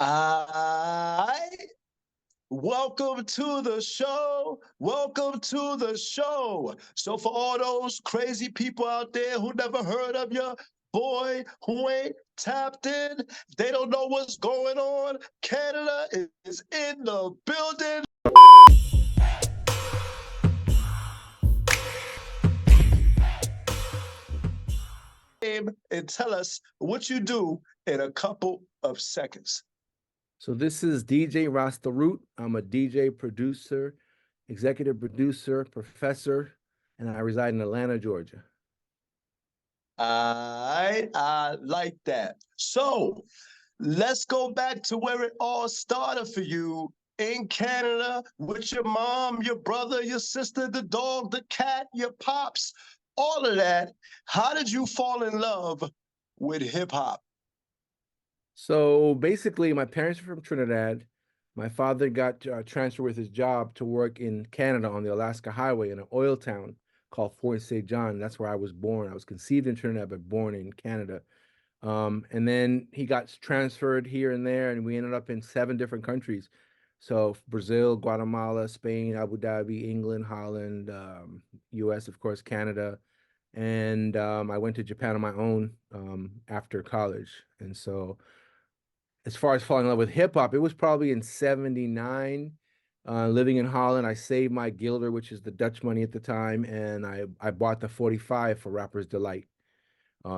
I welcome to the show. Welcome to the show. So for all those crazy people out there who never heard of your boy, who ain't tapped in, they don't know what's going on. Canada is in the building. And tell us what you do in a couple of seconds. So this is DJ Rasta Root. I'm a DJ, producer, executive producer, professor, and I reside in Atlanta, Georgia. I like that. So let's go back to where it all started for you in Canada with your mom, your brother, your sister, the dog, the cat, your pops, all of that. How did you fall in love with hip hop? So basically, my parents are from Trinidad. My father got transferred with his job to work in Canada on the Alaska Highway in an oil town called Fort St. John. That's where I was born. I was conceived in Trinidad, but born in Canada. And then he got transferred here and there, and we ended up in 7 different countries. So Brazil, Guatemala, Spain, Abu Dhabi, England, Holland, US, of course, Canada. And I went to Japan on my own after college. And so as far as falling in love with hip hop, it was probably in 79. Living in Holland, I saved my guilder, which is the Dutch money at the time, and I bought the 45 for Rapper's Delight,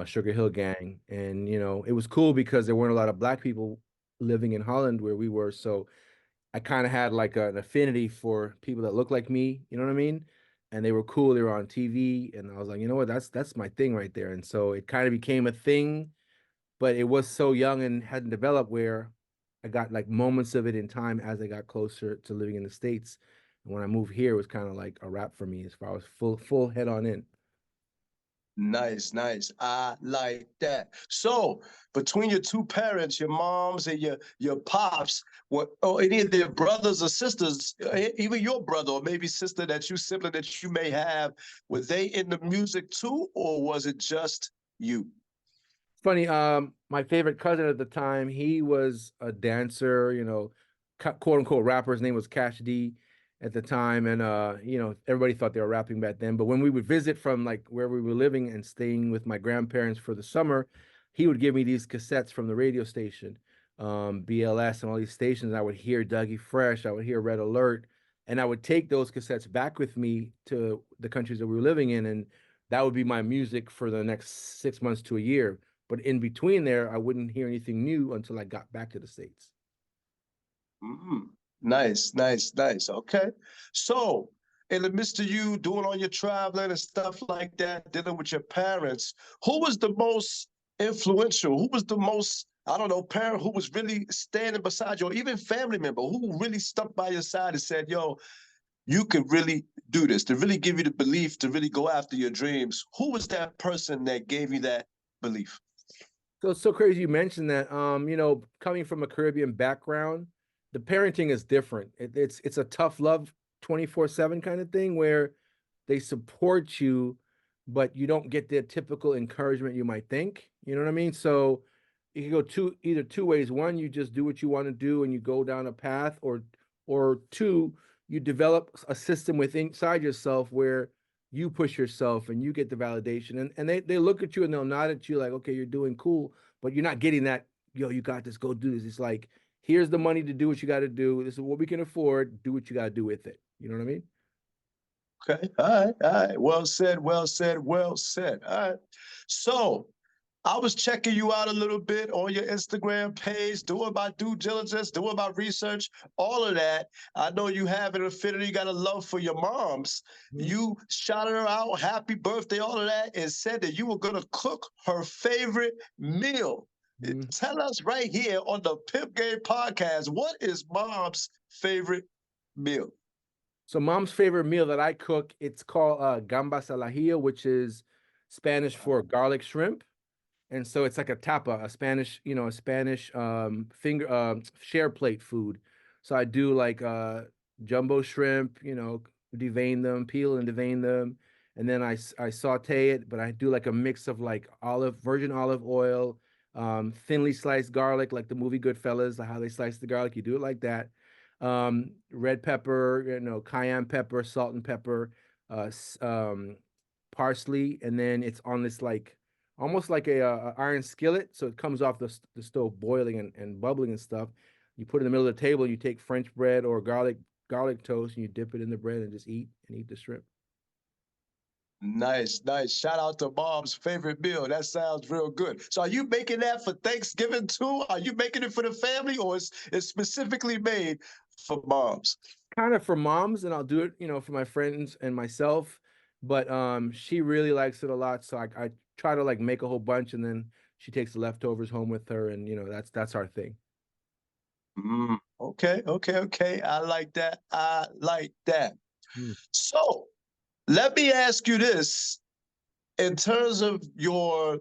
Sugar Hill Gang. And, it was cool because there weren't a lot of black people living in Holland where we were. So I kind of had like an affinity for people that look like me, you know what I mean? And they were cool. They were on TV, and I was like, you know what? That's my thing right there. And so it kind of became a thing, but it was so young and hadn't developed where I got like moments of it in time as I got closer to living in the States. And when I moved here, it was kind of like a wrap for me as far as full head on in. Nice, nice. I like that. So, between your two parents, your moms and your pops, what or any of their brothers or sisters, even your brother or maybe sister that you sibling that you may have, were they in the music too, or was it just you? Funny, my favorite cousin at the time, he was a dancer, quote unquote rapper. His name was Cash D at the time. And everybody thought they were rapping back then. But when we would visit from like where we were living and staying with my grandparents for the summer, he would give me these cassettes from the radio station, BLS and all these stations. I would hear Dougie Fresh, I would hear Red Alert, and I would take those cassettes back with me to the countries that we were living in, and that would be my music for the next 6 months to a year. But in between there, I wouldn't hear anything new until I got back to the States. Mm, nice, nice, nice. Okay. So, in the midst of you doing all your traveling and stuff like that, dealing with your parents, who was the most influential? Who was the most, I don't know, parent who was really standing beside you, or even family member who really stuck by your side and said, yo, you could really do this, to really give you the belief to really go after your dreams? Who was that person that gave you that belief? So it's so crazy you mentioned that. Coming from a Caribbean background, the parenting is different. It's a tough love 24/7 kind of thing where they support you, but you don't get the typical encouragement you might think. You know what I mean? So you can go either two ways. One, you just do what you want to do and you go down a path, or two, you develop a system within inside yourself where you push yourself and you get the validation. And they look at you and they'll nod at you like, okay, you're doing cool, but you're not getting that, yo, you got this, go do this. It's like, here's the money to do what you got to do. This is what we can afford. Do what you got to do with it. You know what I mean? Okay. All right. All right. Well said. Well said. Well said. All right. So I was checking you out a little bit on your Instagram page, doing my due diligence, doing my research, all of that. I know you have an affinity, you got a love for your moms. Mhm. You shouted her out, happy birthday, all of that, and said that you were going to cook her favorite meal. Mhm. Tell us right here on the Pimp Game podcast, what is mom's favorite meal? So mom's favorite meal that I cook, it's called gambas al ajillo, which is Spanish for garlic shrimp. And so it's like a tapa, a Spanish finger share plate food. So I do like jumbo shrimp, devein them, peel and devein them, and then I saute it, but I do like a mix of like virgin olive oil, thinly sliced garlic, like the movie Goodfellas, how they slice the garlic. You do it like that. Red pepper, cayenne pepper, salt and pepper, parsley, and then it's on this like almost like a iron skillet, so it comes off the stove boiling and bubbling and stuff. You put it in the middle of the table. You take French bread or garlic toast, and you dip it in the bread and just eat the shrimp. Nice, nice. Shout out to Mom's favorite meal. That sounds real good. So are you making that for Thanksgiving too? Are you making it for the family, or it's specifically made for moms? Kind of for moms, and I'll do it, for my friends and myself. But she really likes it a lot, so I try to like make a whole bunch, and then she takes the leftovers home with her, and that's our thing. Okay, okay, okay. I like that. I like that. Mm. So let me ask you this: in terms of your,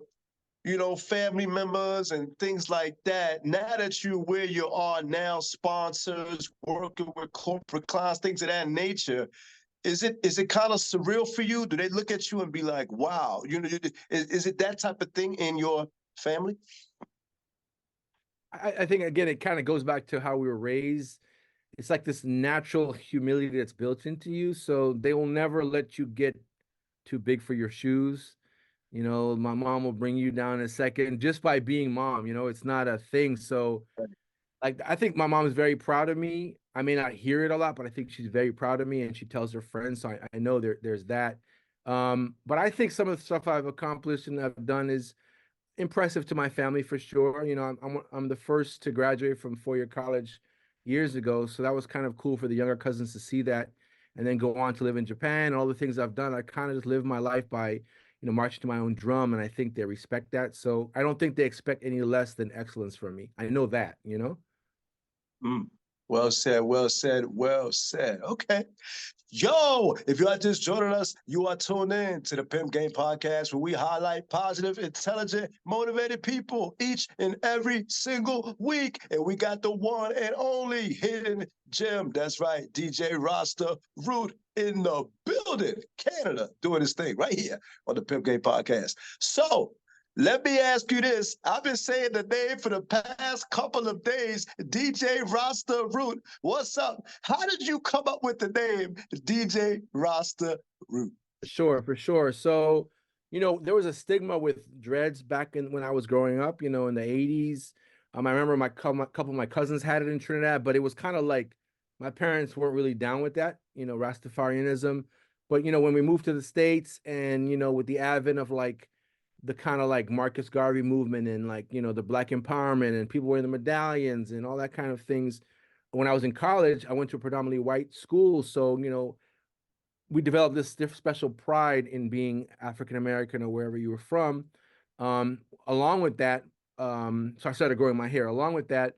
family members and things like that, now that you're where you are now, sponsors, working with corporate clients, things of that nature, is it kind of surreal for you? Do they look at you and be like, wow, is it that type of thing in your family? I think again, it kind of goes back to how we were raised. It's like this natural humility that's built into you, so they will never let you get too big for your shoes. My mom will bring you down in a second just by being mom. It's not a thing. So, like, I think my mom is very proud of me. I may not hear it a lot, but I think she's very proud of me, and she tells her friends. So I know there's that. But I think some of the stuff I've accomplished and I've done is impressive to my family for sure. I'm the first to graduate from 4-year college years ago, so that was kind of cool for the younger cousins to see that, and then go on to live in Japan and all the things I've done. I kind of just live my life by, marching to my own drum, and I think they respect that. So I don't think they expect any less than excellence from me. I know that. Mm. Well said, well said, well said. Okay. Yo, if you are just joining us, you are tuned in to the Pimp Game Podcast, where we highlight positive, intelligent, motivated people each and every single week. And we got the one and only hidden gem. That's right, DJ Rasta Root in the building, Canada, doing his thing right here on the Pimp Game Podcast. So let me ask you this. I've been saying the name for the past couple of days, DJ Rasta Root. What's up? How did you come up with the name DJ Rasta Root? Sure, for sure. So, there was a stigma with dreads back when I was growing up, in the 80s. I remember my couple of my cousins had it in Trinidad, but it was kind of like my parents weren't really down with that, Rastafarianism. But, when we moved to the States and, with the advent of like the kind of like Marcus Garvey movement and like, the Black empowerment and people wearing the medallions and all that kind of things. When I was in college, I went to a predominantly white school. So, we developed this special pride in being African American or wherever you were from. Along with that, so I started growing my hair. Along with that,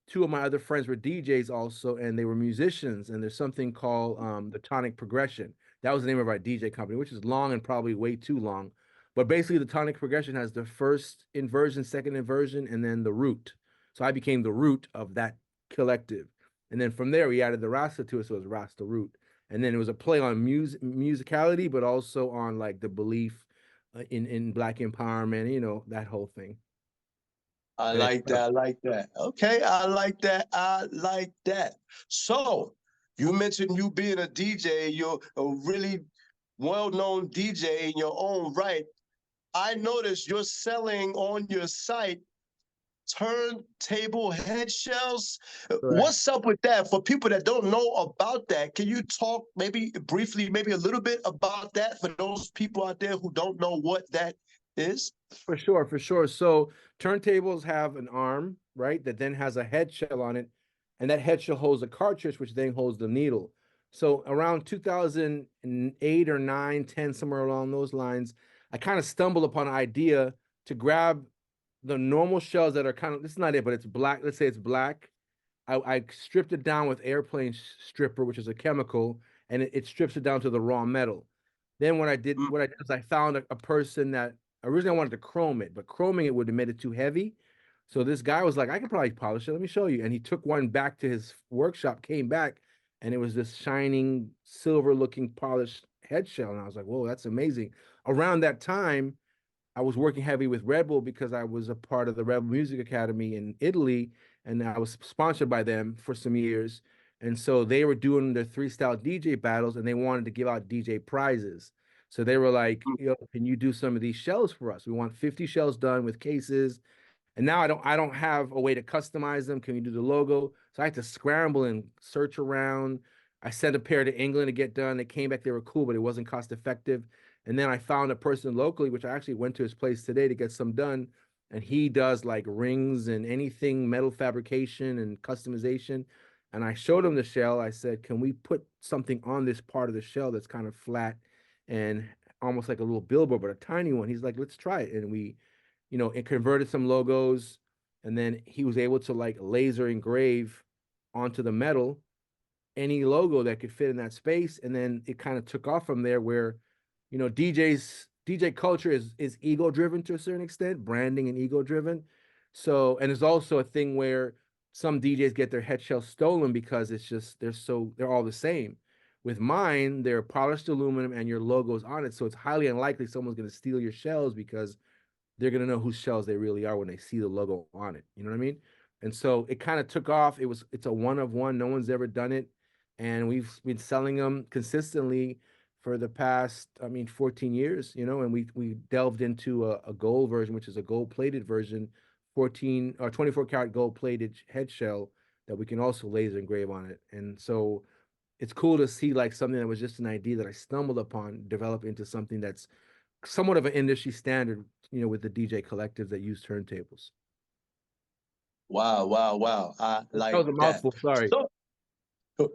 two of my other friends were DJs also, and they were musicians. And there's something called the tonic progression. That was the name of our DJ company, which is long and probably way too long. But basically, the tonic progression has the first inversion, second inversion, and then the root. So I became the root of that collective. And then from there, we added the Rasta to it, so it was Rasta Root. And then it was a play on musicality, but also on like the belief in Black empowerment, that whole thing. I And like that. I like that. Okay, I like that. I like that. So, you mentioned you being a DJ. You're a really well-known DJ in your own right. I noticed you're selling on your site turntable head shells. correct. What's up with that? For people that don't know about that, can you talk maybe briefly, maybe a little bit about that for those people out there who don't know what that is? For sure, for sure. So turntables have an arm, right, that then has a head shell on it, and that head shell holds a cartridge, which then holds the needle. So around 2008 or 9, 10, somewhere along those lines, I kind of stumbled upon an idea to grab the normal shells that are kind of, this is not it, but it's black. Let's say it's black. I stripped it down with airplane stripper, which is a chemical, and it strips it down to the raw metal. Then what I did is I found a person that originally I wanted to chrome it, but chroming it would have made it too heavy. So this guy was like, I can probably polish it. Let me show you. And he took one back to his workshop, came back, and it was this shining silver looking polished head shell. And I was like, whoa, that's amazing. Around that time, I was working heavy with Red Bull because I was a part of the Red Bull Music Academy in Italy, and I was sponsored by them for some years. And so they were doing their three style DJ battles, and they wanted to give out DJ prizes. So they were like, Mm. yo, can you do some of these shells for us? We want 50 shells done with cases. And now I don't have a way to customize them. Can you do the logo? So I had to scramble and search around. I sent a pair to England to get done. They came back, they were cool, but it wasn't cost effective. And then I found a person locally, which I actually went to his place today to get some done. And he does like rings and anything metal fabrication and customization. And I showed him the shell. I said, can we put something on this part of the shell that's kind of flat and almost like a little billboard, but a tiny one? He's like, let's try it. And we, it converted some logos, and then he was able to like laser engrave onto the metal any logo that could fit in that space. And then it kind of took off from there where, DJ culture is ego driven to a certain extent, branding and ego driven. So, and there's also a thing where some DJs get their head shell stolen because it's just they're all the same. With mine, they're polished aluminum and your logo's on it. So it's highly unlikely someone's gonna steal your shells because they're gonna know whose shells they really are when they see the logo on it. You know what I mean? And so it kind of took off. It's a one of one. No one's ever done it, and we've been selling them consistently for the past, 14 years. And we delved into a gold version, which is a gold plated version, 14 or 24 karat gold plated head shell that we can also laser engrave on it. And so it's cool to see like something that was just an idea that I stumbled upon develop into something that's somewhat of an industry standard, with the DJ collectives that use turntables. Wow, wow, wow. I That was like a that. mouthful, sorry. So,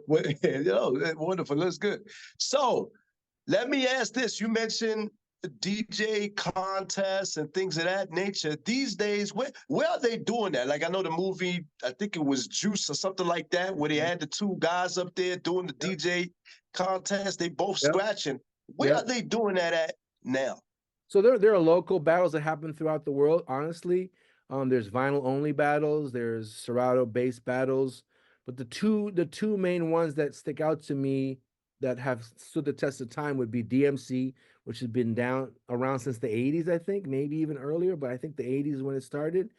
wonderful. That's good. So, let me ask this. You mentioned DJ contests and things of that nature. These days, where are they doing that? Like I know the movie, I think it was Juice or something like that, where they had the two guys up there doing the Yep. DJ contest. They both Yep. scratching. Where are Yep. they doing that at now? So there are local battles that happen throughout the world, honestly. There's vinyl only battles, there's Serato based battles, but the two main ones that stick out to me that have stood the test of time would be DMC, which has been down around since the 80s, I think, maybe even earlier, but I think the 80s is when it started.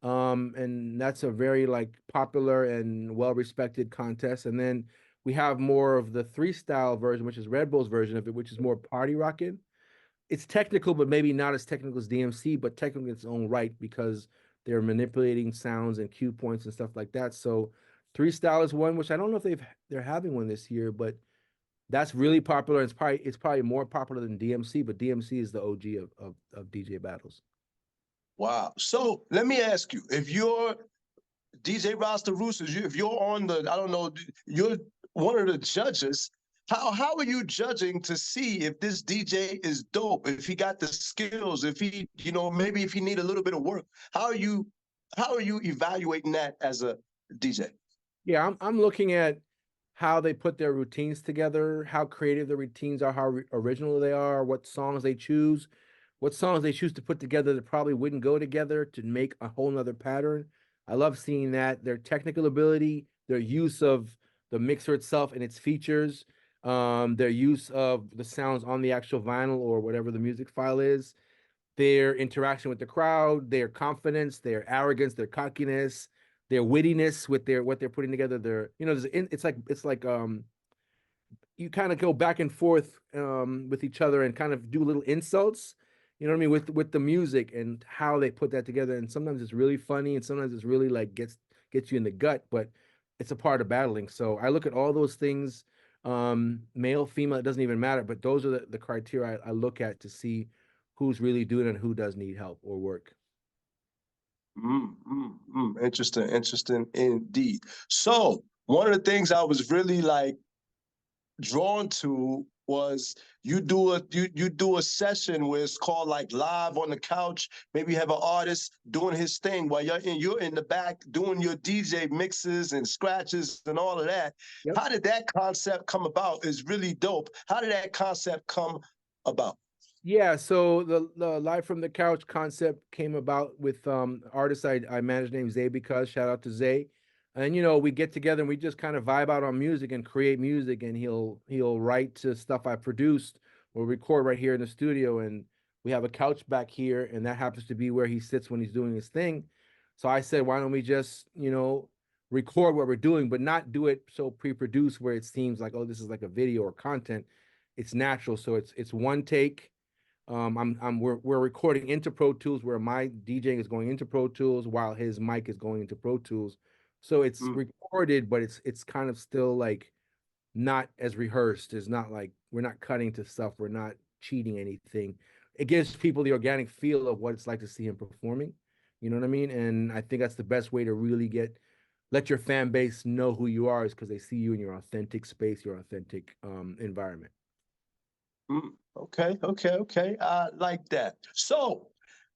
And that's a very like popular and well-respected contest. And then we have more of the three style version, which is Red Bull's version of it, which is more party rocking. It's technical, but maybe not as technical as DMC, but technical in its own right because they're manipulating sounds and cue points and stuff like that. So three style is one, which I don't know if they're having one this year, but that's really popular. It's probably more popular than DMC, but DMC is the OG of DJ battles. Wow. So let me ask you, if you're DJ Rasta Root, if you're on the, I don't know, you're one of the judges. How are you judging to see if this DJ is dope, if he got the skills, if he, maybe if he need a little bit of work? How are you evaluating that as a DJ? Yeah, I'm looking at how they put their routines together, how creative the routines are, how original they are, what songs they choose to put together that probably wouldn't go together to make a whole nother pattern. I love seeing that, their technical ability, their use of the mixer itself and its features, their use of the sounds on the actual vinyl or whatever the music file is, their interaction with the crowd, their confidence, their arrogance, their cockiness, their wittiness with their what they're putting together. It's like you kind of go back and forth with each other and kind of do little insults. You know what I mean with the music and how they put that together. And sometimes it's really funny, and sometimes it's really like gets you in the gut. But it's a part of battling. So I look at all those things, male, female, it doesn't even matter. But those are the criteria I look at to see who's really doing it and who does need help or work. Interesting, interesting indeed. So one of the things I was really like drawn to was you do a session where it's called like live on the couch. Maybe you have an artist doing his thing while you're in the back doing your DJ mixes and scratches and all of that. Yep. How did that concept come about? Is really dope. How did that concept come about? Yeah, so the live from the couch concept came about with artist I manage named Zay because shout out to Zay. And we get together and we just kind of vibe out on music and create music, and he'll write to stuff I produced or record right here in the studio. And We have a couch back here, and that happens to be where he sits when he's doing his thing. So I said, why don't we just, record what we're doing, but not do it so pre-produced where it seems like, oh, this is like a video or content. It's natural. So it's one take. We're recording into Pro Tools where my DJing is going into Pro Tools while his mic is going into Pro Tools. So it's recorded, but it's kind of still like not as rehearsed. It's not like we're not cutting to stuff. We're not cheating anything. It gives people the organic feel of what it's like to see him performing. You know what I mean? And I think that's the best way to really let your fan base know who you are, is because they see you in your authentic space, your authentic environment. Okay, okay, okay. I like that. So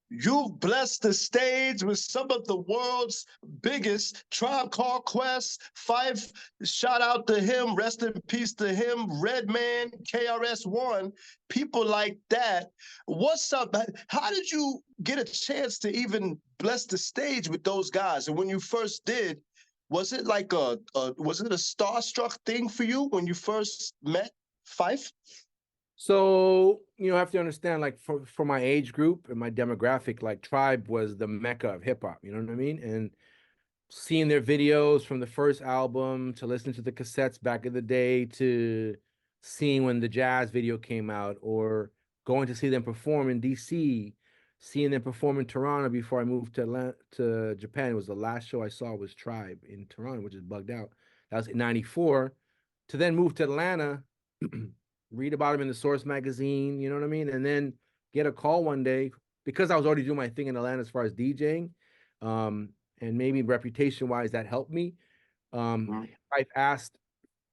you've blessed the stage with some of the world's biggest. Tribe Called Quest, Phife, shout out to him, rest in peace to him, Redman, KRS-One, people like that. What's up? How did you get a chance to even bless the stage with those guys? And when you first did, was it like was it a starstruck thing for you when you first met Phife? So, I have to understand, like for my age group and my demographic, like Tribe was the mecca of hip hop, you know what I mean? And seeing their videos from the first album to listening to the cassettes back in the day to seeing when the jazz video came out, or going to see them perform in DC, seeing them perform in Toronto before I moved to Japan. It was the last show I saw was Tribe in Toronto, which is bugged out. That was in 94. To then move to Atlanta, read about him in the Source magazine, you know what I mean? And then get a call one day because I was already doing my thing in Atlanta as far as DJing. And maybe reputation wise, that helped me. I've asked,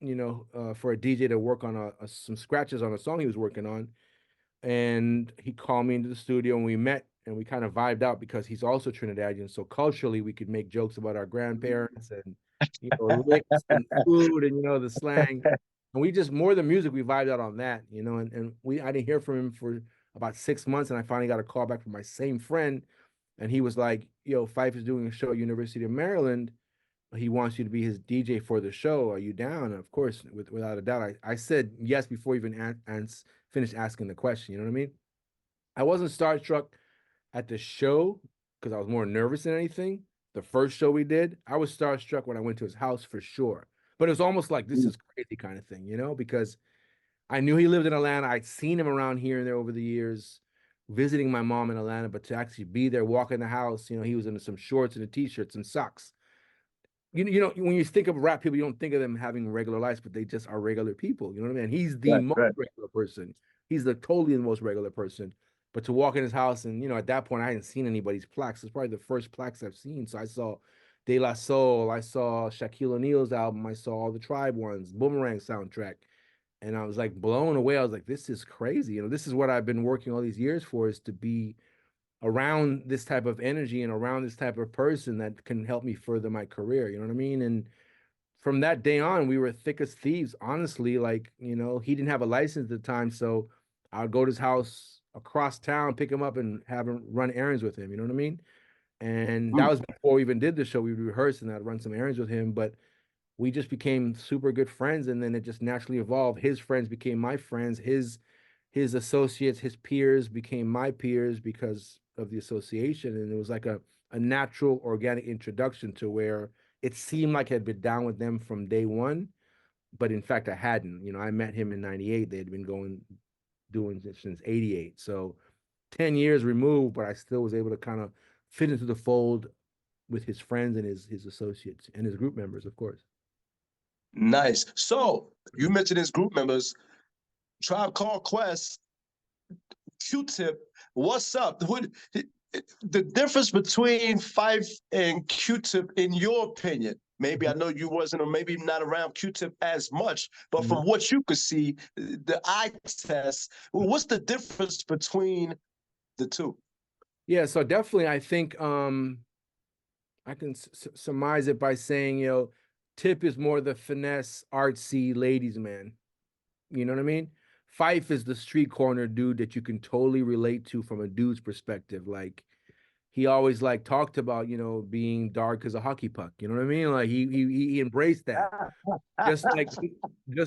for a DJ to work on some scratches on a song he was working on. And he called me into the studio and we met and we kind of vibed out because he's also Trinidadian. So culturally, we could make jokes about our grandparents and, licks and food and, the slang. And we just, more than music, we vibed out on that, and I didn't hear from him for about 6 months. And I finally got a call back from my same friend. And he was like, yo, Phife is doing a show at University of Maryland. He wants you to be his DJ for the show. Are you down? And of course, without a doubt, I said yes before even finished asking the question. You know what I mean? I wasn't starstruck at the show because I was more nervous than anything. The first show we did, I was starstruck when I went to his house for sure. But it was almost like this is crazy kind of thing, because I knew he lived in Atlanta. I'd seen him around here and there over the years, visiting my mom in Atlanta, but to actually be there, walk in the house, he was in some shorts and a t-shirt, some socks. When you think of rap people, you don't think of them having regular lives, but they just are regular people. You know what I mean? He's the most regular person. He's totally the most regular person. But to walk in his house and, at that point, I hadn't seen anybody's plaques. It's probably the first plaques I've seen. So I saw De La Soul. I saw Shaquille O'Neal's album. I saw all the Tribe ones, Boomerang soundtrack. And I was like blown away. I was like, this is crazy. This is what I've been working all these years for, is to be around this type of energy and around this type of person that can help me further my career. You know what I mean? And from that day on, we were thick as thieves, honestly. Like, he didn't have a license at the time. So I'd go to his house across town, pick him up and have him run errands with him. You know what I mean? And that was before we even did the show. We rehearsed and I'd run some errands with him, but we just became super good friends. And then it just naturally evolved. His friends became my friends. His associates, his peers became my peers because of the association. And it was like a natural, organic introduction to where it seemed like I had been down with them from day one. But in fact, I hadn't. I met him in 98. They had been doing it since 88. So 10 years removed, but I still was able to kind of fit into the fold with his friends and his associates and his group members, of course. Nice. So you mentioned his group members, Tribe Called Quest, Q-Tip. What's up? The difference between Phife and Q-Tip, in your opinion? Maybe I know you wasn't, or maybe not around Q-Tip as much, but from what you could see, the eye test, what's the difference between the two? Yeah, so definitely, I think I can surmise it by saying, Tip is more the finesse, artsy ladies man. You know what I mean? Phife is the street corner dude that you can totally relate to from a dude's perspective. Like, he always talked about, being dark as a hockey puck. You know what I mean? Like he embraced that. Just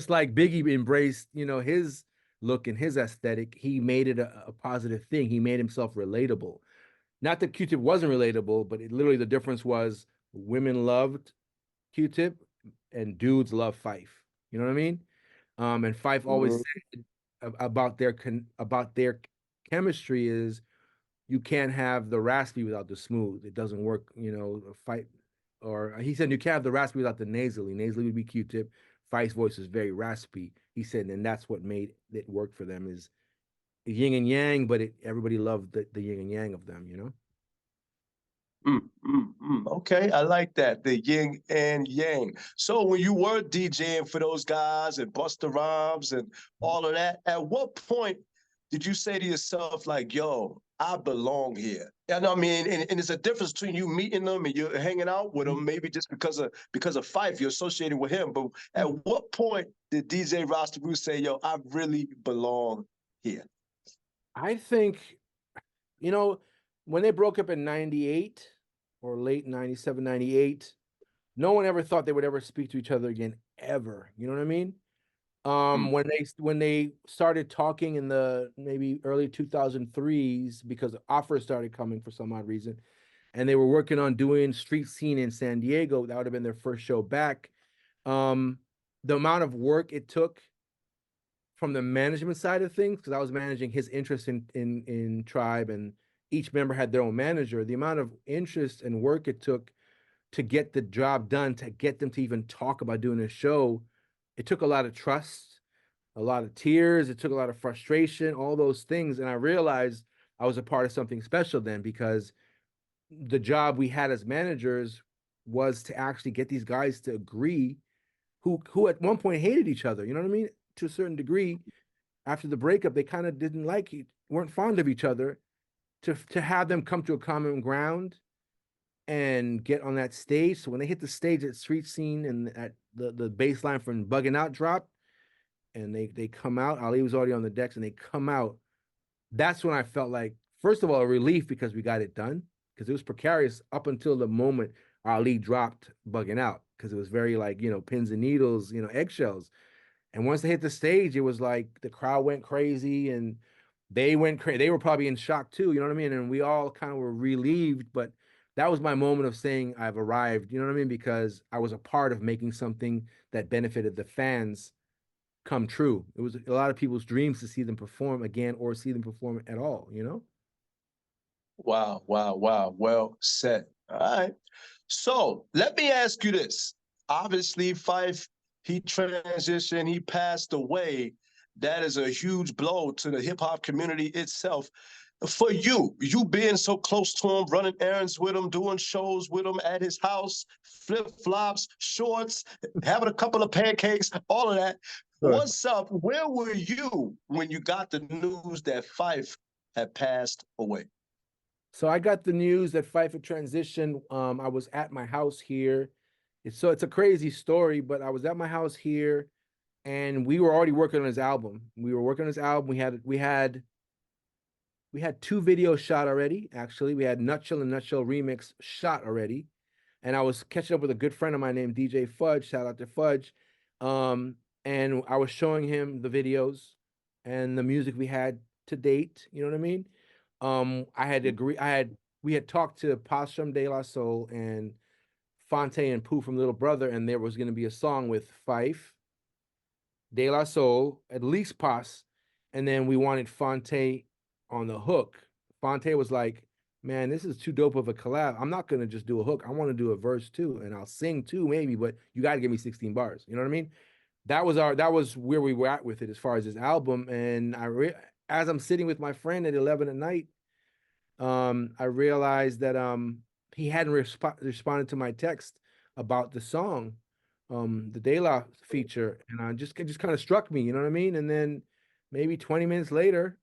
like Biggie embraced, his look and his aesthetic, he made it a positive thing. He made himself relatable. Not that Q-Tip wasn't relatable, but literally the difference was women loved Q-Tip and dudes love Phife. You know what I mean? And Phife always Mhm. said about their chemistry is you can't have the raspy without the smooth. It doesn't work, fight. Or he said you can't have the raspy without the nasally. Nasally would be Q-Tip. Phife's voice is very raspy. He said, and that's what made it work for them is yin and yang, but everybody loved the yin and yang of them, you know? Okay, I like that. The yin and yang. So when you were DJing for those guys and Busta Rhymes and all of that, at what point did you say to yourself, like, yo, I belong here? And I mean, and it's a difference between you meeting them and you're hanging out with them, maybe just because of Phife, you're associated with him. But at what point did DJ Rasta Root say, yo, I really belong here? I think, you know, when they broke up in 98 or late 97, 98, no one ever thought they would ever speak to each other again, ever. You know what I mean? Mm, When they started talking in the maybe early 2003s because offers started coming for some odd reason, and they were working on doing Street Scene in San Diego, that would have been their first show back. Um, the amount of work it took from the management side of things, because I was managing his interest in Tribe, and each member had their own manager. The amount of interest and work it took to get the job done, to get them to even talk about doing a show, it took a lot of trust, a lot of tears, it took a lot of frustration, all those things. And I realized I was a part of something special then, because the job we had as managers was to actually get these guys to agree who at one point hated each other. You know what I mean? To a certain degree, after the breakup, they kind of didn't like weren't fond of each other. To have them come to a common ground and get on that stage. So when they hit the stage at Street Scene and at the bass line from Bugging Out drop, and they come out, Ali was already on the decks, and they come out. That's when I felt like, first of all, a relief because we got it done, because it was precarious up until the moment Ali dropped Bugging Out, because it was very like, pins and needles, eggshells. And once they hit the stage, it was like the crowd went crazy and they went crazy. They were probably in shock too, you know what I mean? And we all kind of were relieved, but that was my moment of saying I've arrived, you know what I mean? Because I was a part of making something that benefited the fans come true. It was a lot of people's dreams to see them perform again or see them perform at all, you know? wow, wow, wow. Well said. All right. So let me ask you this. Obviously, Phife, he transitioned, he passed away. That is a huge blow to the hip hop community itself. For you being so close to him, running errands with him, doing shows with him at his house, flip flops, shorts, having a couple of pancakes, all of that. Sure. What's up? Where were you when you got the news that Phife had passed away? So I got the news that Phife had transitioned. I was at my house here. It's a crazy story, but I was at my house here and we were already working on his album. We were working on his album. We had two videos shot already, actually. We had Nutshell and Nutshell Remix shot already. And I was catching up with a good friend of mine named DJ Fudge. Shout out to Fudge. Um, and I was showing him the videos and the music we had to date. You know what I mean? We had talked to Pasham De La Soul and Fonte and Pooh from Little Brother, and there was going to be a song with Phife, De La Soul, at least Pas, and then we wanted Fonte on the hook. Fonte was like, "Man, this is too dope of a collab. I'm not gonna just do a hook. I want to do a verse too, and I'll sing too, maybe, but you got to give me 16 bars." You know what I mean? That was where we were at with it as far as this album. And as I'm sitting with my friend at 11 at night, I realized that he hadn't responded to my text about the song, the De La feature, and it just kind of struck me, you know what I mean? And then maybe 20 minutes later,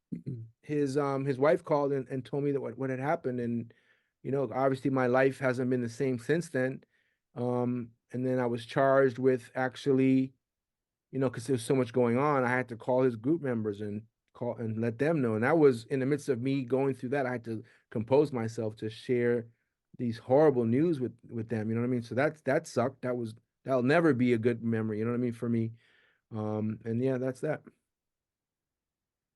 his wife called and told me that what had happened, and obviously my life hasn't been the same since then. And then I was charged with actually, because there was so much going on, I had to call his group members and call and let them know. And that was in the midst of me going through that. I had to compose myself to share these horrible news with them. You know what I mean? So that sucked. That'll never be a good memory. You know what I mean for me. And yeah, that's that.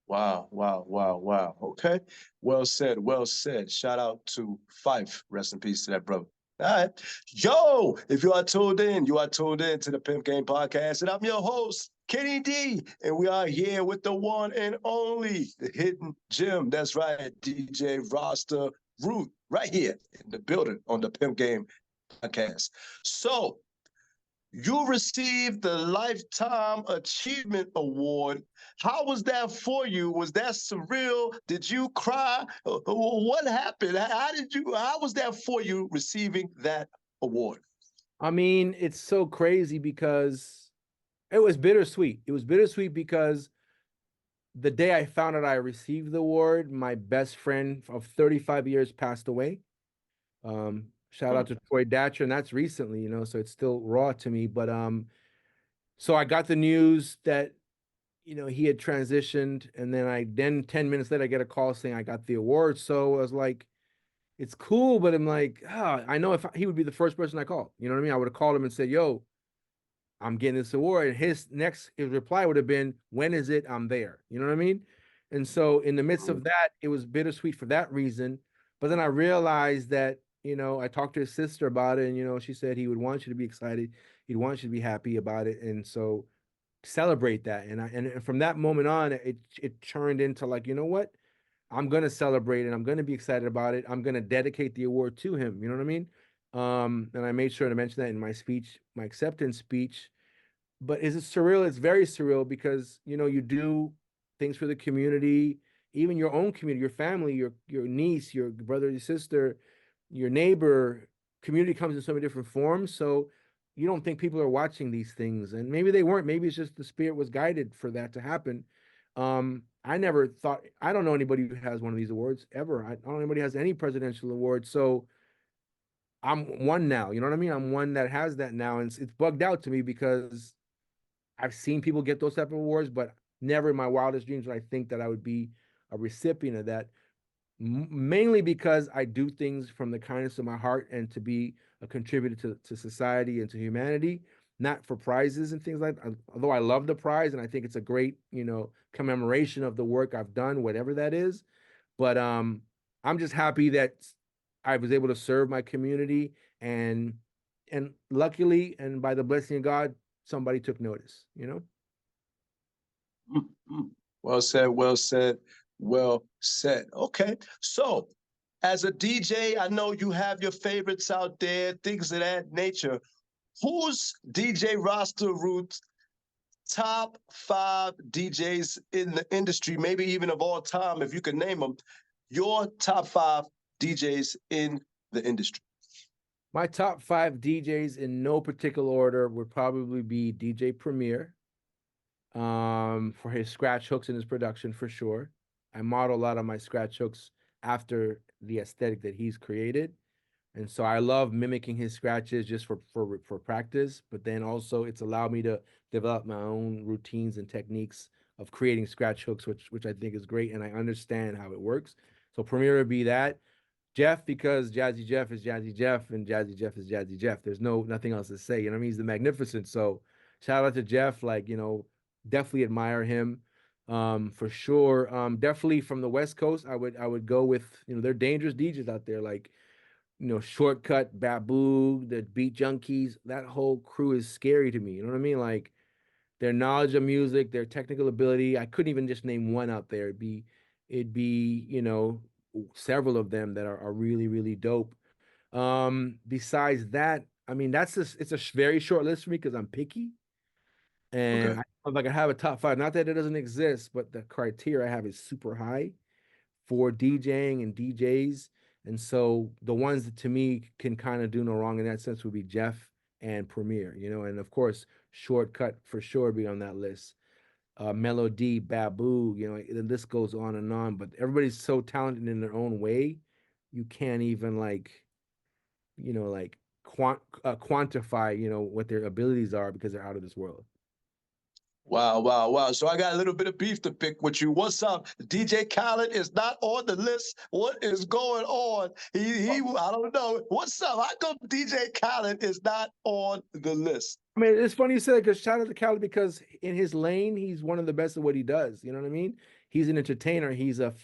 Wow, wow, wow, wow. Okay. Well said, well said. Shout out to Phife. Rest in peace to that brother. All right. Yo, if you are tuned in to the Pimp Game Podcast, and I'm your host, Kenny D, and we are here with the one and only, the hidden gem. That's right, DJ Rasta Root, right here in the building on the Pimp Game Podcast. So, you received the Lifetime Achievement Award. How was that for you? Was that surreal? Did you cry? What happened? How was that for you receiving that award? I mean, it's so crazy because it was bittersweet. It was bittersweet because the day I found out I received the award, my best friend of 35 years passed away. Shout out Mm, to Troy Datcher, and that's recently, so it's still raw to me. But so I got the news that he had transitioned, and then 10 minutes later I get a call saying I got the award. So I was like, it's cool, but I'm like, I know if he would be the first person I called. You know what I mean? I would have called him and said, "Yo, I'm getting this award." And his reply would have been, "When is it? I'm there." You know what I mean? And so in the midst mm, of that, it was bittersweet for that reason. But then I realized that, I talked to his sister about it, and she said he would want you to be excited, he'd want you to be happy about it. And so celebrate that. And from that moment on, it turned into like, you know what? I'm gonna celebrate it. I'm gonna be excited about it. I'm gonna dedicate the award to him. You know what I mean? And I made sure to mention that in my speech, my acceptance speech. But is it surreal? It's very surreal because you do things for the community, even your own community, your family, your niece, your brother, your sister, your neighbor. Community comes in so many different forms. So you don't think people are watching these things, and maybe they weren't. Maybe it's just the spirit was guided for that to happen. I never thought. I don't know anybody who has one of these awards ever. I don't know anybody who has any presidential award. So I'm one now. You know what I mean? I'm one that has that now, and it's bugged out to me because I've seen people get those type of awards, but never in my wildest dreams would I think that I would be a recipient of that. Mainly because I do things from the kindness of my heart and to be a contributor to society and to humanity, not for prizes and things like that. Although I love the prize and I think it's a great, commemoration of the work I've done, whatever that is. But I'm just happy that I was able to serve my community, and luckily and by the blessing of God, somebody took notice. mm, mm. Well said, well said, well said. Okay. So, as a DJ, I know you have your favorites out there, things of that nature. Who's DJ Rasta Root's top five DJs in the industry, maybe even of all time, if you could name them, your top five DJs in the industry? My top five DJs in no particular order would probably be DJ Premier, for his scratch hooks in his production for sure. I model a lot of my scratch hooks after the aesthetic that he's created. And so I love mimicking his scratches just for practice, but then also it's allowed me to develop my own routines and techniques of creating scratch hooks, which I think is great, and I understand how it works. So Premier would be that. Jeff, because Jazzy Jeff is Jazzy Jeff and Jazzy Jeff is Jazzy Jeff. There's nothing else to say. You know what I mean? He's the magnificent. So shout out to Jeff. Like, definitely admire him. For sure. Definitely from the West Coast, I would go with, they're dangerous DJs out there. Like, Shortcut, Babu, the Beat Junkies. That whole crew is scary to me. You know what I mean? Like their knowledge of music, their technical ability. I couldn't even just name one out there. It'd be, several of them that are really, really dope. Besides that, I mean, it's a very short list for me because I'm picky. Okay. And I have a top five. Not that it doesn't exist, but the criteria I have is super high for DJing and DJs. And so the ones that to me can kind of do no wrong in that sense would be Jeff and Premier, and of course, Shortcut for sure be on that list. Melody, Babu, the list goes on and on. But everybody's so talented in their own way, you can't even like quantify, what their abilities are because they're out of this world. Wow, wow, wow. So I got a little bit of beef to pick with you. What's up? DJ Khaled is not on the list. What is going on? I don't know. What's up? How come DJ Khaled is not on the list? I mean, it's funny you said it because shout out to Khaled because in his lane, he's one of the best at what he does. You know what I mean? He's an entertainer. He's a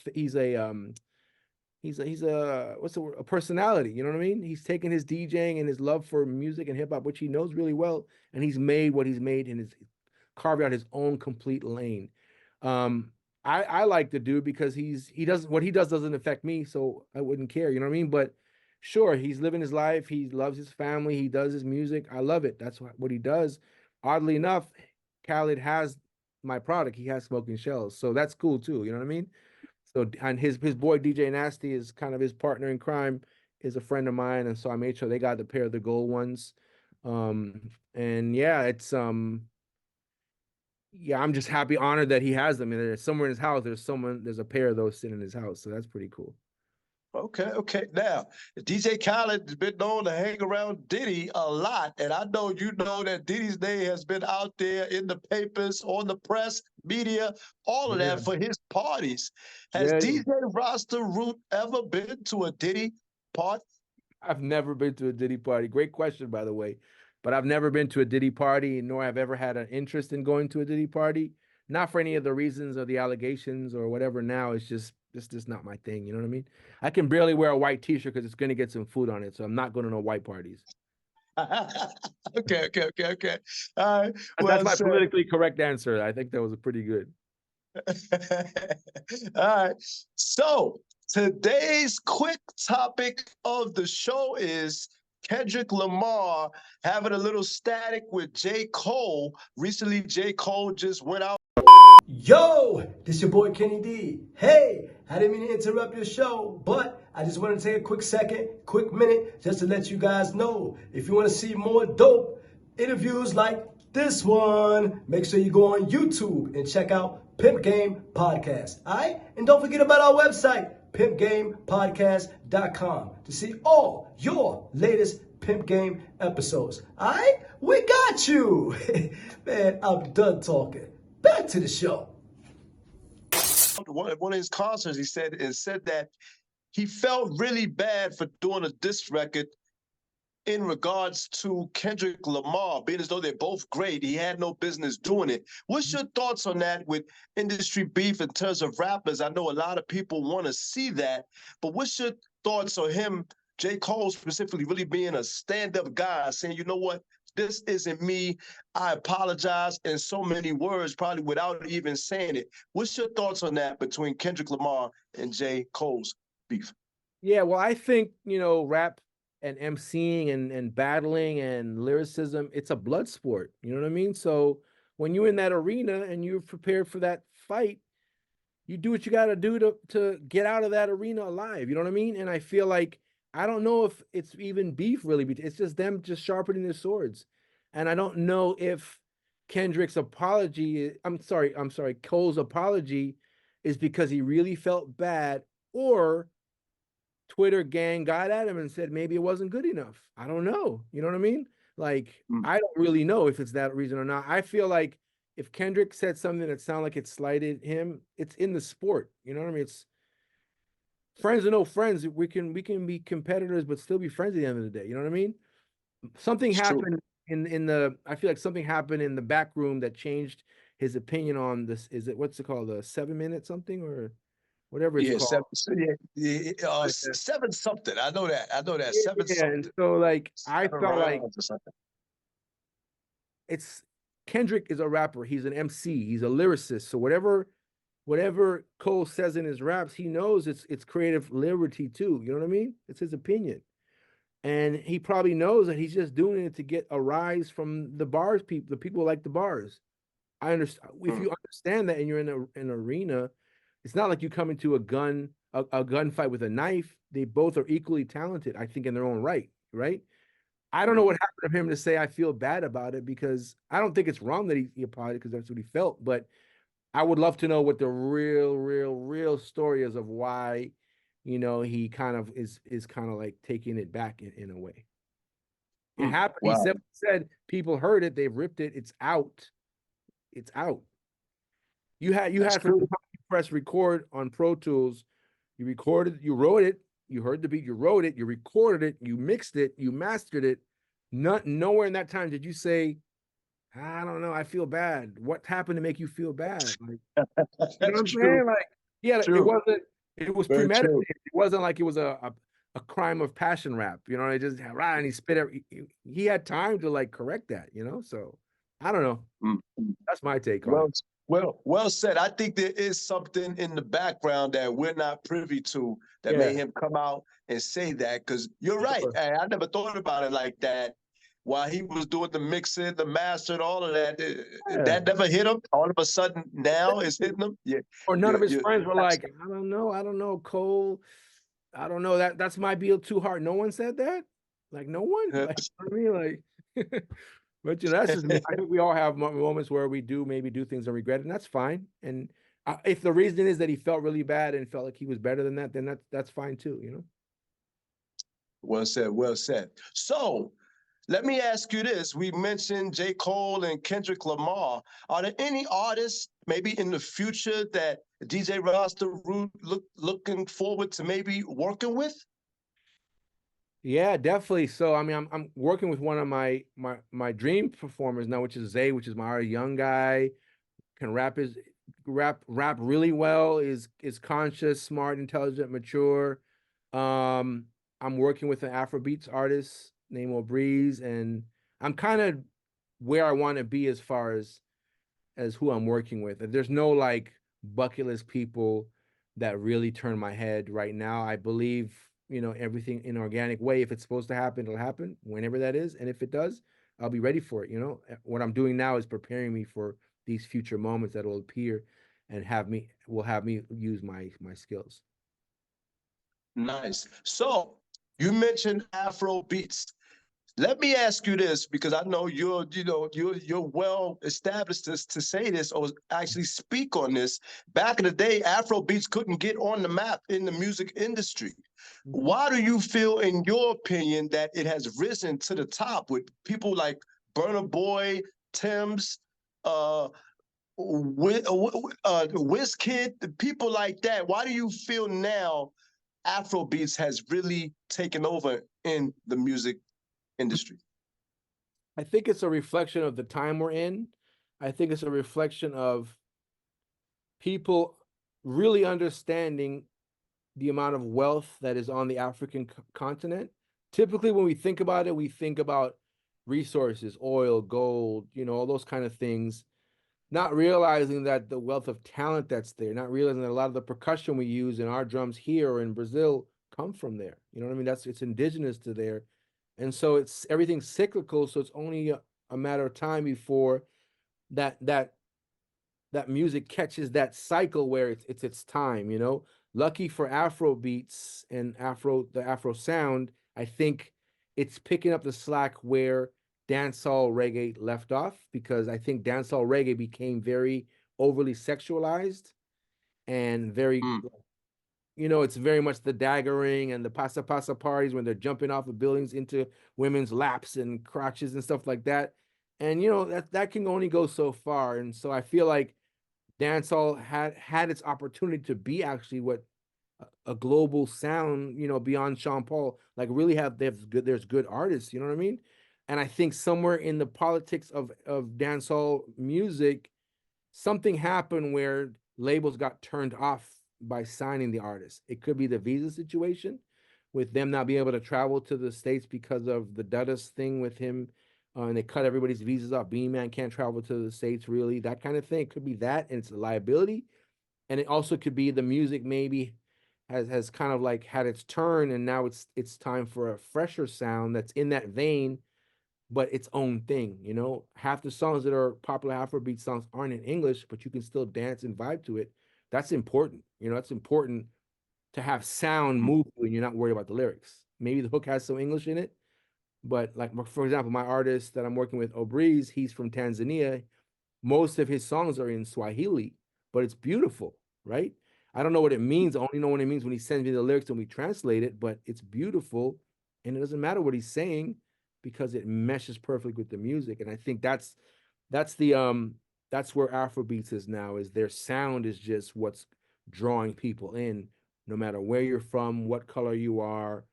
what's the word? A personality. You know what I mean? He's taken his DJing and his love for music and hip hop, which he knows really well, and he's made what he's made in his carved out his own complete lane. Um, I like the dude because he doesn't what he does doesn't affect me, so I wouldn't care. You know what I mean? But sure, he's living his life. He loves his family. He does his music. I love it. That's what he does. Oddly enough, Khaled has my product. He has Smoking Shells, so that's cool too. You know what I mean? So and his boy DJ Nasty is kind of his partner in crime, is a friend of mine, and so I made sure they got the pair of the gold ones. Um, and yeah, it's yeah, I'm just happy, honored that he has them. And there's somewhere in his house, there's a pair of those sitting in his house, so that's pretty cool. Okay, okay. Now, DJ Khaled has been known to hang around Diddy a lot, and I know you know that Diddy's name has been out there in the papers, on the press, media, all of Yeah, that for his parties. Has yeah. DJ Rasta Root ever been to a Diddy party? I've never been to a Diddy party. Great question, by the way. But I've never been to a Diddy party, nor have ever had an interest in going to a Diddy party. Not for any of the reasons or the allegations or whatever. Now it's just not my thing. You know what I mean? I can barely wear a white T-shirt because it's gonna get some food on it. So I'm not going to no white parties. Okay, okay, okay, okay. All right, That's well my said. politically correct answer. I think that was a pretty good. All right. So today's quick topic of the show is Kendrick Lamar having a little static with J. Cole. Recently, J. Cole just went out. Yo, this your boy Kenny D. Hey, I didn't mean to interrupt your show, but I just want to take a quick minute, just to let you guys know. If you want to see more dope interviews like this one, make sure you go on YouTube and check out Pimp Game Podcast. All right? And don't forget about our website, pimpgamepodcast.com, to see all your latest Pimp Game episodes. All right? We got you. Man, I'm done talking. Back to the show. One of his concerts, he said that he felt really bad for doing a diss record in regards to Kendrick Lamar, being as though they're both great. He had no business doing it. What's your thoughts on that with industry beef in terms of rappers? I know a lot of people want to see that, but what's your thoughts on him, J. Cole specifically, really being a stand-up guy, saying, you know what, this isn't me. I apologize in so many words, probably without even saying it. What's your thoughts on that between Kendrick Lamar and J. Cole's beef? Yeah, well, I think, rap and emceeing and battling and lyricism, it's a blood sport. You know what I mean? So when you're in that arena and you're prepared for that fight, you do what you got to do to get out of that arena alive. You know what I mean? And I feel like I don't know if it's even beef really. It's just them just sharpening their swords. And I don't know if Kendrick's apology, I'm sorry, Cole's apology is because he really felt bad, or Twitter gang got at him and said maybe it wasn't good enough. I don't know. You know what I mean? Like, I don't really know if it's that reason or not. I feel like if Kendrick said something that sounded like it slighted him, it's in the sport. You know what I mean? It's friends or no friends. We can be competitors, but still be friends at the end of the day. You know what I mean? Something It's true. happened in the. I feel like something happened in the back room that changed his opinion on this. Is it what's it called? The 7 minute something or whatever it's Yeah, called. Like that. seven something. I know that. Seven Yeah, and something. so like I Seven felt like rounds or something. it's Kendrick is a rapper. He's an MC. He's a lyricist. So whatever Cole says in his raps, he knows it's creative liberty too. You know what I mean? It's his opinion. And he probably knows that he's just doing it to get a rise from the bars people, the people who like the bars. I understand if you understand that and you're in an arena, it's not like you come into a gunfight with a knife. They both are equally talented, I think, in their own right, right? I don't know what happened to him to say I feel bad about it, because I don't think it's wrong that he apologized because that's what he felt. But I would love to know what the real story is of why, he kind of is kind of like taking it back in a way. It happened. He Wow. said people heard it, they've ripped it, it's out. It's out. You That's had for true. press record on Pro Tools. You recorded, you wrote it, you heard the beat, you wrote it, you recorded it, you mixed it, you mastered it. Nowhere in that time did you say I don't know. I feel bad. What happened to make you feel bad? Like, you know what That's I'm true. saying? Like, yeah, True. it was Very premeditated. true. It wasn't like it was a crime of passion rap. You know, it just right, and he spit he had time to like correct that, you know? So I don't know. Mm, mm. That's my take on Well, it. well said. I think there is something in the background that we're not privy to that Yeah, made him come out and say that. Because you're right. sure. Hey, I never thought about it like that. While he was doing the mixing, the mastering, all of that, Yeah. that never hit him. All of a sudden, now it's hitting him. Yeah, Or none of his you're friends were like, absolutely. I don't know, Cole. I don't know. That's might be too hard. No one said that? Like no one? Like you know what I mean, like but you know, that's just me. I think we all have moments where we do maybe do things and regret it, and that's fine. And if the reason is that he felt really bad and felt like he was better than that, then that's fine too, you know? Well said. Well said. So, let me ask you this. We mentioned J. Cole and Kendrick Lamar. Are there any artists maybe in the future that DJ Rasta Root looking forward to maybe working with? Yeah, definitely. So I mean, I'm working with one of my dream performers now, which is Zay, which is my young guy, can rap really well, is conscious, smart, intelligent, mature. Um, I'm working with an Afrobeats artist named O'Breeze, and I'm kind of where I want to be as far as who I'm working with. There's no like bucket list people that really turn my head right now. I believe, you know, everything in an organic way. If it's supposed to happen, it'll happen whenever that is. And if it does, I'll be ready for it. You know, what I'm doing now is preparing me for these future moments that will appear and have me use my skills. Nice. So, you mentioned Afro beats. Let me ask you this because I know you're well established to say this or actually speak on this. Back in the day, Afro beats couldn't get on the map in the music industry. Mhm. Why do you feel, in your opinion, that it has risen to the top with people like Burna Boy, Tim's, uh, Wizkid, people like that? Why do you feel now Afro beats has really taken over in the music industry? I think it's a reflection of the time we're in. I think it's a reflection of people really understanding the amount of wealth that is on the African continent. Typically, when we think about it, we think about resources, oil, gold, you know, all those kind of things, not realizing that the wealth of talent that's there, not realizing that a lot of the percussion we use in our drums here or in Brazil come from there. You know what I mean? It's indigenous to there. And so it's everything's cyclical. So it's only a matter of time before that that that music catches that cycle where it's its time, you know. Lucky for Afro beats and the Afro sound, I think it's picking up the slack where dancehall reggae left off, because I think dancehall reggae became very overly sexualized and very, Mm. you know, it's very much the daggering and the pasa pasa parties when they're jumping off of buildings into women's laps and crotches and stuff like that. And you know, that can only go so far. And so I feel like dancehall had its opportunity to be actually what a global sound, you know, beyond Sean Paul, like really there's good artists, you know what I mean? And I think somewhere in the politics of dancehall music, something happened where labels got turned off by signing the artist. It could be the visa situation with them not being able to travel to the States because of the Duddas thing with him. And they cut everybody's visas off. Beanie Man can't travel to the States, really. That kind of thing. It could be that, and it's a liability. And it also could be the music maybe has kind of like had its turn, and now it's time for a fresher sound that's in that vein, but its own thing. You know, half the songs that are popular Afrobeat songs aren't in English, but you can still dance and vibe to it. That's important. You know, that's important to have sound Mm. move when you're not worried about the lyrics. Maybe the hook has some English in it, but like for example, my artist that I'm working with, O'Breeze, he's from Tanzania. Most of his songs are in Swahili, but it's beautiful, right? I don't know what it means. I only know what it means when he sends me the lyrics and we translate it, but it's beautiful. And it doesn't matter what he's saying because it meshes perfectly with the music. And I think that's the that's where Afrobeats is now, is their sound is just what's drawing people in, no matter where you're from, what color you are,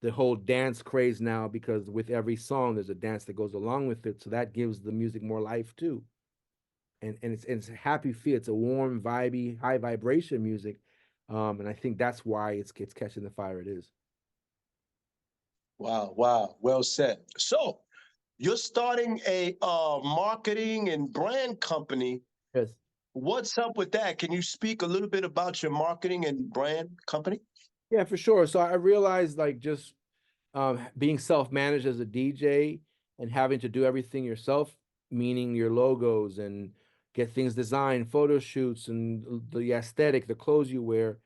the whole dance craze now, because with every song there's a dance that goes along with it, so that gives the music more life too. And it's a happy feel. It's a warm, vibey, high vibration music, and I think that's why it's catching the fire it is. Wow, wow, well said. So you're starting a marketing and brand company. Yes. What's up with that? Can you speak a little bit about your marketing and brand company? Yeah, for sure. So I realized, like, just being self-managed as a DJ and having to do everything yourself, meaning your logos and get things designed, photo shoots, and the aesthetic, the clothes you wear,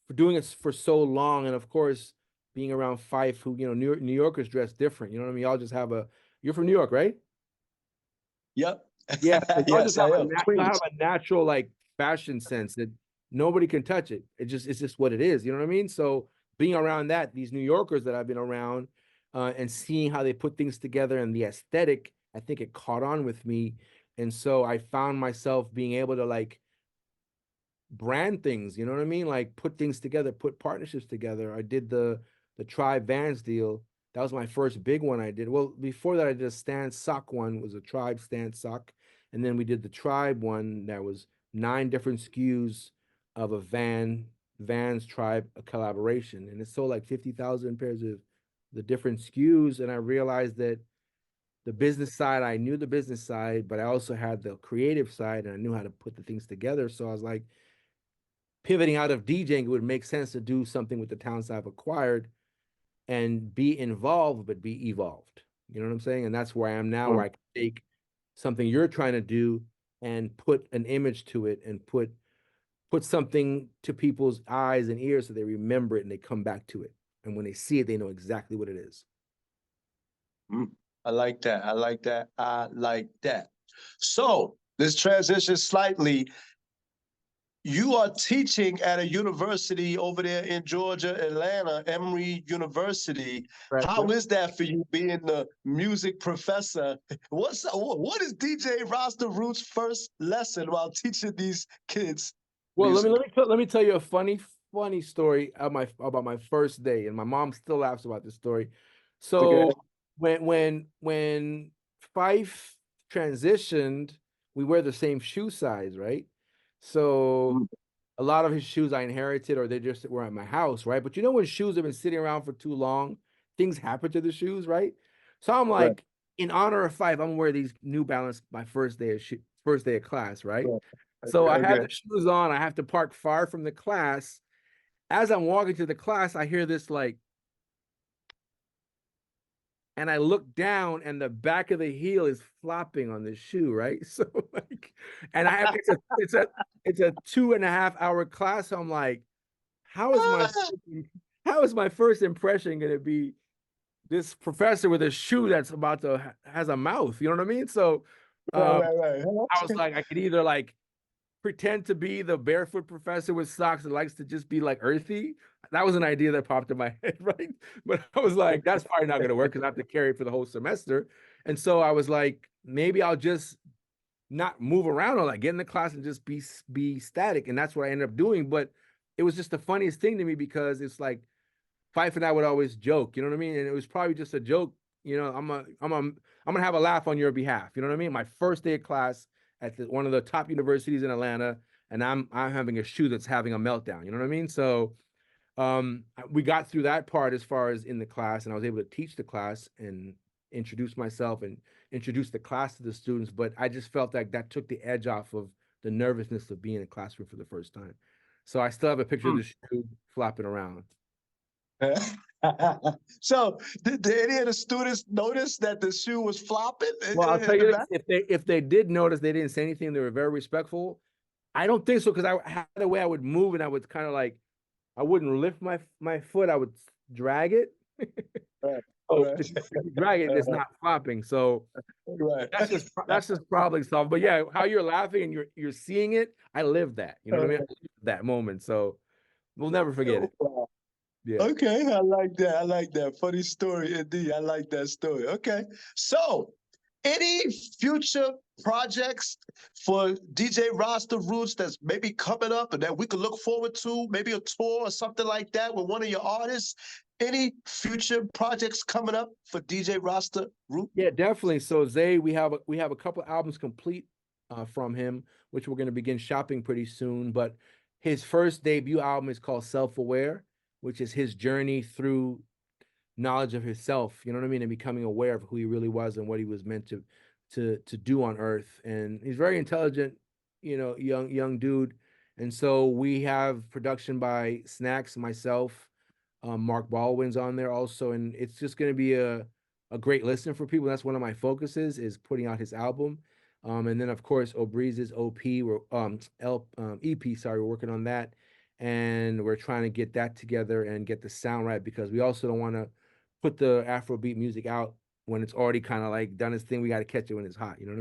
for doing it for so long, and of course being around Phife, who, you know, New Yorkers dress different. You know what I mean? Y'all just have a. You're from New York, right? Yep. Yeah, so y'all just Yes, I have am. y'all have Queens. a natural, like, fashion sense that nobody can touch it. It's just what it is. You know what I mean? So being around that, these New Yorkers that I've been around, and seeing how they put things together and the aesthetic, I think it caught on with me, and so I found myself being able to, like, brand things. You know what I mean? Like, put things together, put partnerships together. I did the Tribe Vans deal. That was my first big one I did. Well, before that, I did a Stan sock one. It was a Tribe Stan sock. And then we did the Tribe one that was 9 different SKUs of a Vans Tribe collaboration. And it sold like 50,000 pairs of the different SKUs. And I realized that the business side, I knew the business side, but I also had the creative side and I knew how to put the things together. So I was like, pivoting out of DJing, it would make sense to do something with the talents I've acquired and be involved, but be evolved. You know what I'm saying? And that's where I am now, where I can take something you're trying to do and put an image to it and put something to people's eyes and ears so they remember it and they come back to it. And when they see it, they know exactly what it is. I like that. I like that. I like that. So let's transition slightly. You are teaching at a university over there in Georgia, Atlanta, Emory University. Right. How is that for you being the music professor? What is DJ Rasta Root's first lesson while teaching these kids Well, music? let me tell you a funny story about my first day, and my mom still laughs about this story. So Okay. when Phife transitioned, we wear the same shoe size, right? So a lot of his shoes I inherited, or they just were at my house, right? But you know, when shoes have been sitting around for too long, things happen to the shoes, right? So I'm Right. like, in honor of Phife, I'm gonna wear these New Balance my first day of class, right? Right. So I have Okay. the shoes on. I have to park far from the class. As I'm walking to the class, I hear this, like, and I look down, and the back of the heel is flopping on the shoe, right? So, like, and I have it's a 2.5 hour class. So I'm like, how is my how is my first impression gonna be this professor with a shoe that's about to has a mouth? You know what I mean? So Right. I was like, I could either, like, pretend to be the barefoot professor with socks that likes to just be, like, earthy. That was an idea that popped in my head, right? But I was like, that's probably not going to work because I have to carry it for the whole semester. And so I was like, maybe I'll just not move around, or, like, get in the class and just be static. And that's what I ended up doing. But it was just the funniest thing to me, because it's like Phife and I would always joke, you know what I mean? And it was probably just a joke. You know, I'm gonna have a laugh on your behalf. You know what I mean? My first day of class at one of the top universities in Atlanta, and I'm having a shoe that's having a meltdown. You know what I mean? So we got through that part as far as in the class, and I was able to teach the class and introduce myself and introduce the class to the students. But I just felt like that took the edge off of the nervousness of being in a classroom for the first time. So I still have a picture of the shoe flopping around. So did any of the students notice that the shoe was flopping Well, I'll tell in the you back? this, if they did notice, they didn't say anything. They were very respectful. I don't think so, because I had a way I would move, and I would kind of, like, I wouldn't lift my foot. I would drag it. Right. So Right. if you drag it, it's not flopping. So Right. that's just problem solved. But yeah, how you're laughing and you're seeing it, I lived that. You know what I mean? I lived that moment. So we'll never forget it. Wow. Yeah. Okay, I like that. I like that. Funny story indeed. I like that story. Okay. So Any future projects for DJ Rasta Roots that's maybe coming up and that we could look forward to? Maybe a tour or something like that with one of your artists? Any future projects coming up for DJ Rasta Root? Yeah, definitely. So Zay, we have a couple albums complete from him, which we're going to begin shopping pretty soon. But his first debut album is called Self Aware, which is his journey through knowledge of himself, you know what I mean, and becoming aware of who he really was and what he was meant to do on earth. And he's very intelligent, young dude. And so we have production by Snacks, myself, Mark Baldwin's on there also, and it's just going to be a great listen for people. That's one of my focuses, is putting out his album. And then of course Obreeze's OP, we're EP, sorry, we're working on that, and we're trying to get that together and get the sound right, because we also don't want to put the Afrobeat music out when it's already kind of like done its thing. We got to catch it when it's hot. You know what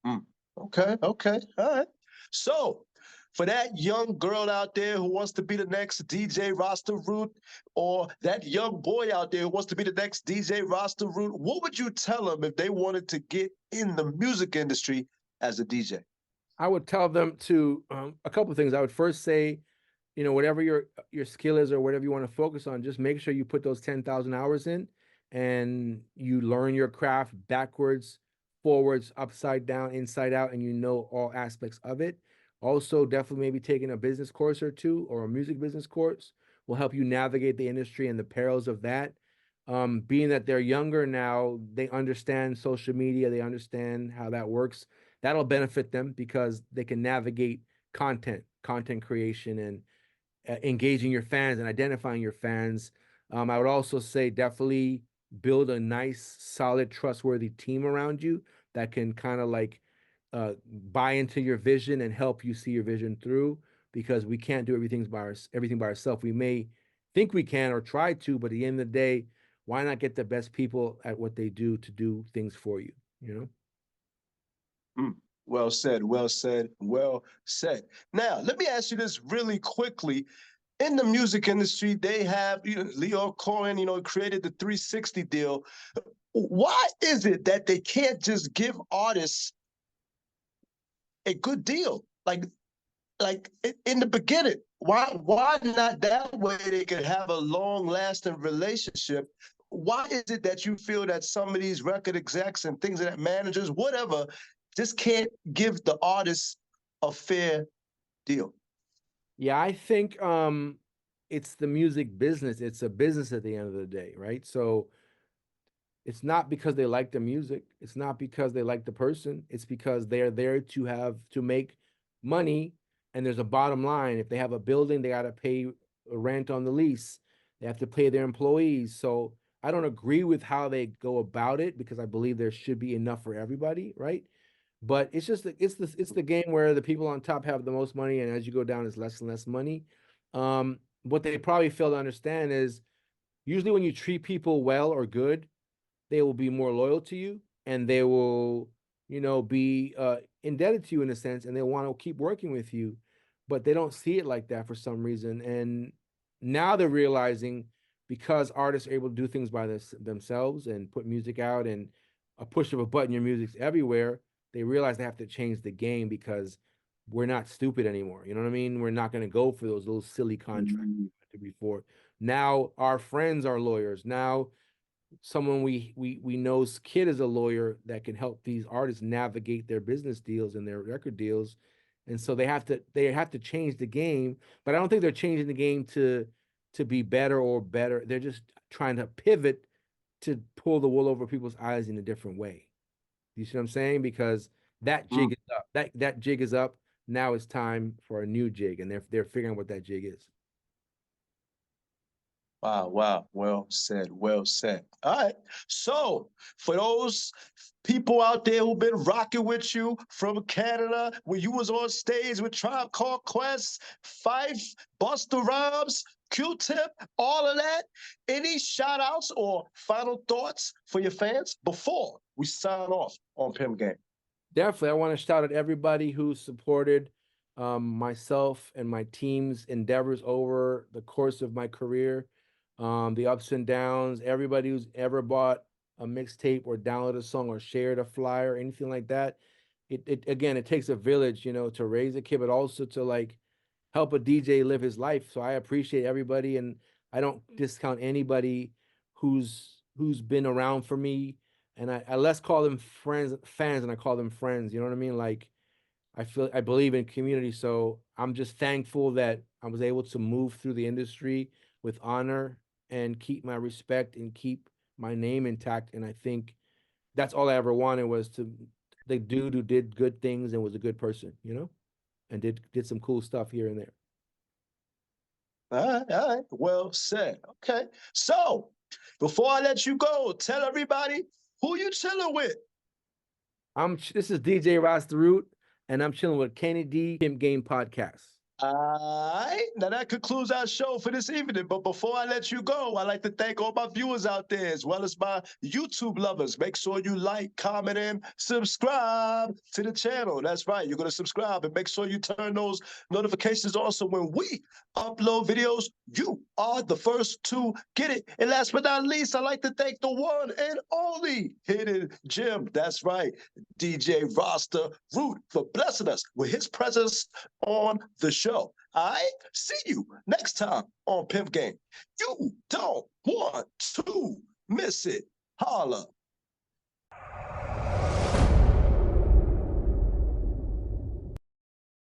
I mean? Okay, okay, all right. So, for that young girl out there who wants to be the next DJ Rasta Root, or that young boy out there who wants to be the next DJ Rasta Root, what would you tell them if they wanted to get in the music industry as a DJ? I would tell them to a couple of things. I would first say, whatever your skill is or whatever you want to focus on, just make sure you put those 10,000 hours in and you learn your craft backwards, forwards, upside down, inside out, and you know all aspects of it. Also, definitely maybe taking a business course or two, or a music business course, will help you navigate the industry and the perils of that. Being that they're younger now, they understand social media, they understand how that works. That'll benefit them because they can navigate content creation, and engaging your fans and identifying your fans. I would also say definitely build a nice, solid, trustworthy team around you that can kind of like buy into your vision and help you see your vision through, because we can't do everything by ourselves. We may think we can or try to, but at the end of the day, why not get the best people at what they do to do things for you, you know? Well said, well said, well said. Now, let me ask you this really quickly. In the music industry, they have, Leo Cohen, created the 360 deal. Why is it that they can't just give artists a good deal? Like in the beginning, why not that way they could have a long-lasting relationship? Why is it that you feel that some of these record execs and things like that, managers, whatever, just can't give the artists a fair deal? Yeah, I think it's the music business. It's a business at the end of the day, right? So it's not because they like the music. It's not because they like the person. It's because they're there to make money, and there's a bottom line. If they have a building, they got to pay rent on the lease. They have to pay their employees. So I don't agree with how they go about it, because I believe there should be enough for everybody, right? But it's just it's the game where the people on top have the most money, and as you go down, it's less and less money. What they probably fail to understand is usually when you treat people well or good, they will be more loyal to you, and they will, be indebted to you in a sense, and they want to keep working with you. But they don't see it like that for some reason. And now they're realizing, because artists are able to do things by themselves and put music out, and a push of a button, your music's everywhere, they realize they have to change the game, because we're not stupid anymore. You know what I mean? We're not going to go for those little silly contracts before. Now our friends are lawyers. Now someone we know's kid is a lawyer that can help these artists navigate their business deals and their record deals. And so they have to change the game, but I don't think they're changing the game to be better or better. They're just trying to pivot to pull the wool over people's eyes in a different way. You see what I'm saying? Because that jig is up. That jig is up. Now it's time for a new jig, and they're figuring out what that jig is. Wow, wow. Well said, well said. All right. So, for those people out there who've been rocking with you from Canada, when you was on stage with Tribe Called Quest, Phife, Busta Rhymes, Q-Tip, all of that, any shout outs or final thoughts for your fans before we sign off on Pimp Game? Definitely, I want to shout out everybody who supported myself and my team's endeavors over the course of my career, the ups and downs. Everybody who's ever bought a mixtape or download a song or shared a flyer or anything like that. It again, it takes a village, you know, to raise a kid, but also to like help a DJ live his life. So I appreciate everybody, and I don't discount anybody who's been around for me. And I less call them fans, and I call them friends. You know what I mean? Like I believe in community, so I'm just thankful that I was able to move through the industry with honor and keep my respect and keep my name intact. And I think that's all I ever wanted was to the dude who did good things and was a good person, you know, and did some cool stuff here and there. All right. Well said. Okay. So before I let you go, tell everybody who you chilling with. This is DJ Rasta Root, and I'm chilling with Kenny D Pimp Game Podcast. All right. Now that concludes our show for this evening. But before I let you go, I'd like to thank all my viewers out there as well as my YouTube lovers. Make sure you like, comment, and subscribe to the channel. That's right. You're going to subscribe and make sure you turn those notifications on so when we upload videos, you are the first to get it. And last but not least, I'd like to thank the one and only Hidden Gem. That's right. DJ Rasta Root for blessing us with his presence on the show. All right, see you next time on Pimp Game. You don't want to miss it. Holla.